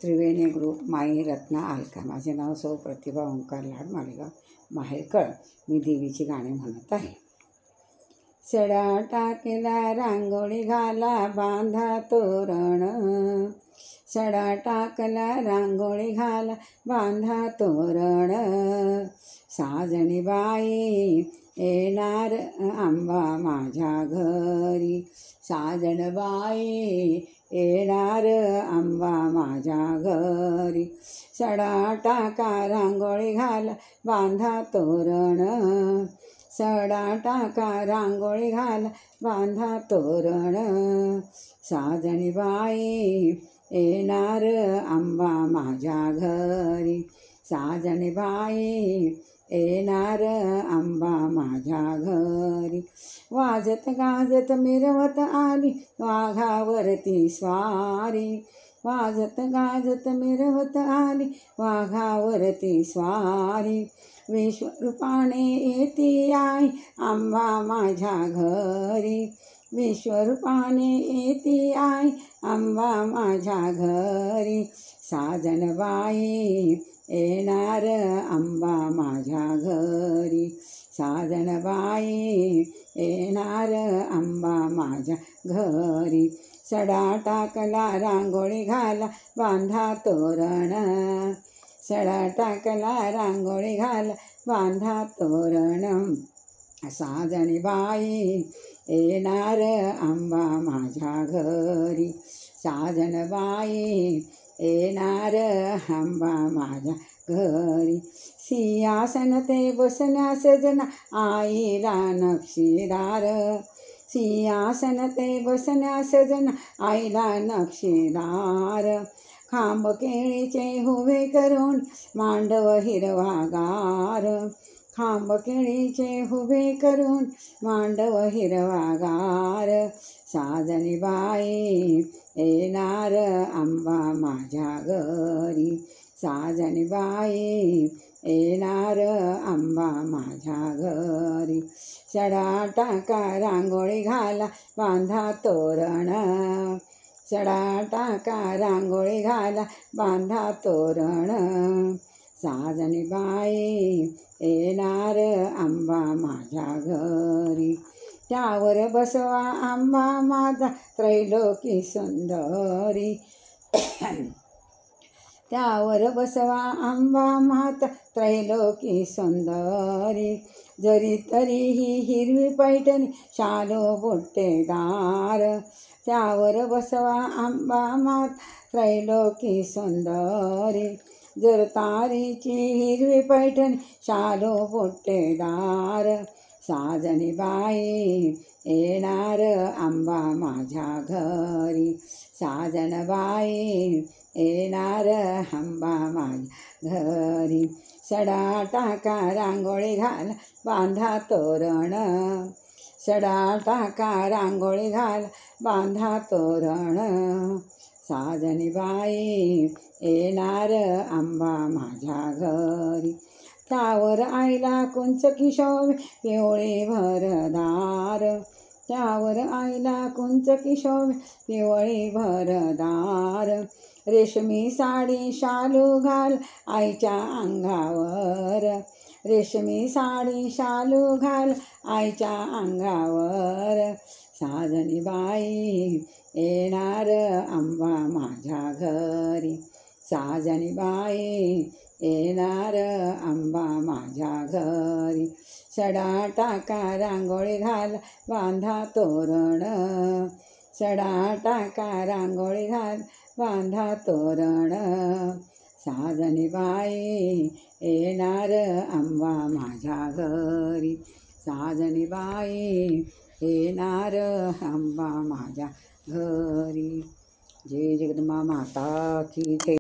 त्रिवेणी group माई रत्ना अलका. माझे नाव सौ प्रतिभा ओंकार लाड, मालेगाव माहेरकळ. मी देवीची गाणी म्हणत आहे. सडा टाकला रांगोळी घाला, बांधा तोरण. सडा टाकला रांगोळी घाला, बांधा तोरण. साजणी बाई येणार आंबा माझ्या घरी. साजण बाई येणार आंबा माझ्या घरी. सडा टाका रांगोळी घाला, बांधा तोरण. सडा टाका रांगोळी घाला, बांधा तोरण. साजणी बाई येणार आंबा माझ्या घरी. साजणी बाई येणार आंबा माझ्या घरी. वाजत गाजत मिरवत आली वाघावरती स्वारी. वाजत गाजत मिरवत आली वाघावरती स्वारी. विश्वरूपाने येती आई आंबा माझ्या घरी. विश्वरूपाने येती आई आंबा माझ्या घरी. साजण बाई येणार आंबा माझ्या घरी. साजण बाई येणार आंबा माझ्या घरी. सडा टाकला रांगोळी घाला, बांधा तोरण. सडा टाकला रांगोळी घाला, बांधा तोरण. साजणी बाई येणार आंबा माझ्या घरी. साजण बाई येणार आंबा माझ्या घरी. सिंहासन ते बसण्या सजना आईला नक्षीदार. सिंहासन ते बसण्या सजना आईला नक्षीदार. खांब केळीचे उभे करून मांडव हिरवागार. खांब केळीचे उभे करून मांडव हिरवागार. साजणी बाई येणार आंबा माझ्या घरी. साजणी बाई येणार आंबा माझ्या घरी. सडा टाका रांगोळी घाला, बांधा तोरण. सडा टाका रांगोळी घाला, बांधा तोरण. साजणी बाई येणार आंबा माझ्या घरी. त्यावर बसवा आंबा माझा त्रैलोकी सुंदरी. त्यावर बसवा आंबा माता त्रैलोकी सुंदरी. जरी तरीही हिरवी पैठणी शालो बुट्टेदार. त्यावर बसवा आंबा माता त्रैलोकी सुंदरी. जर तारीची हिरवी पैठणी शालो बुट्टेदार. साजणी बाई येणार आंबा माझ्या घरी. साजण बाई येणार आंबा माझ्या घरी. सडा टाका रांगोळी घाला, बांधा तोरण. सडा टाका रांगोळी घाला, बांधा तोरण. साजणी बाई येणार आंबा माझ्या घरी. त्यावर आईला कुंचकी शोभे पिवळी भरदार. त्यावर आईला कुंचकी शोभे पिवळी भरदार. रेशमी साडी शालू घाल आईच्या अंगावर. रेशमी साडी शालू घाल आईच्या अंगावर. साजणी बाई येणार आंबा माझ्या घरी. साजणी बाई येणार आंबा माझ्या घरी. सडा टाका रांगोळी घाला, बांधा तोरण. सडा टाका रांगोळी घाला, बांधा तोरण. साजणी बाई येणार आंबा माझ्या घरी. साजणी बाई येणार आंबा माझ्या घरी. जय जगदंबा माता की जय.